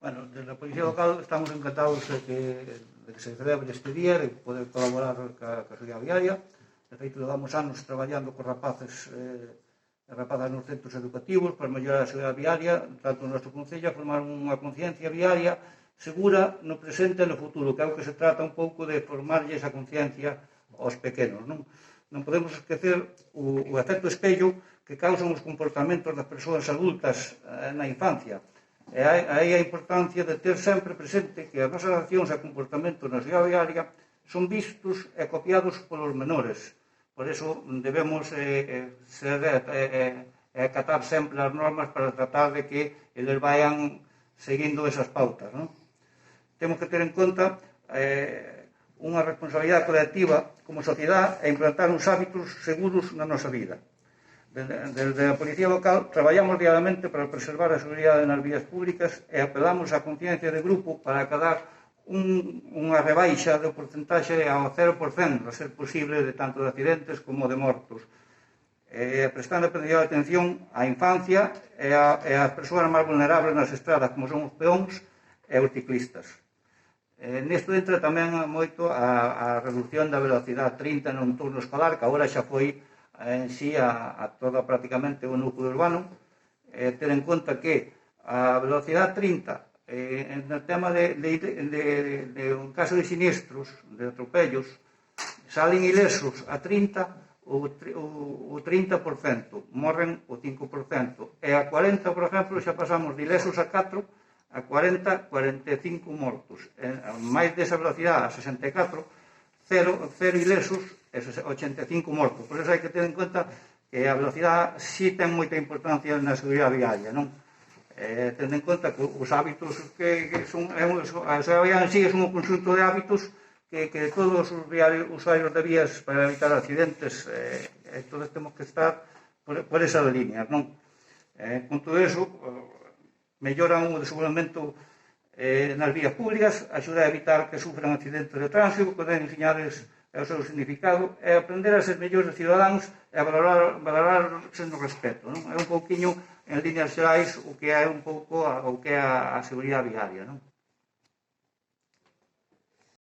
Bueno, desde a Policía Local estamos encantados de que se celebre este día, de poder colaborar ca Seguridade Viaria. De feito, levamos anos traballando con rapaces e rapazas nos centros educativos para mellorar a seguridade viaria, tanto no noso Concello, a formar unha conciencia viaria segura no presente e no futuro, que é o que se trata un pouco de formarlle esa conciencia aos pequenos. Non podemos esquecer o efecto espello que causan os comportamentos das persoas adultas na infancia. E aí a importancia de ter sempre presente que as nosas accións e comportamentos na seguridade viaria son vistos e copiados polos menores. Por iso debemos acatar sempre as normas para tratar de que eles vayan seguindo esas pautas. Temos que ter en conta unha responsabilidade colectiva como sociedade e implantar uns hábitos seguros na nosa vida. Desde a Policía Local traballamos diariamente para preservar a seguridade nas vías públicas e apelamos á conciencia de grupo para acadar unha rebaixa do porcentaxe ao 0%, a ser posible, de tanto de accidentes como de mortos. Prestando especial atención á infancia e ás persoas máis vulnerables nas estradas, como son os peóns e os ciclistas. Nisto entra tamén moito a reducción da velocidade 30 no entorno escolar, que agora xa foi en sí a toda prácticamente o núcleo urbano. Ter en conta que a velocidade 30 no tema de un caso de sinistros, de atropellos, salen ilesos a 30 o 30%, morren o 5%, e a 40, por exemplo, xa pasamos de ilesos a 4 a 40, 45 mortos. Máis desa velocidade, a 64, 0 ilesos e 85 mortos. Por iso hai que ter en conta que a velocidade sí ten moita importancia na seguridade viaria, non? Tendo en conta que os hábitos que son... A seguridade viaria en sí é un conxunto de hábitos que todos os usuarios de vías para evitar accidentes, todos temos que estar por esas líneas, non? Con todo iso, melloran o desenvolvemento nas vías públicas, axuda a evitar que sufran accidentes de tránsito, poden enseñarles o seu significado, e aprender a ser mellores cidadáns e a valorarse no respeto. É un pouquiño, en líneas xerais, o que é un pouco o que é a seguridade viaria.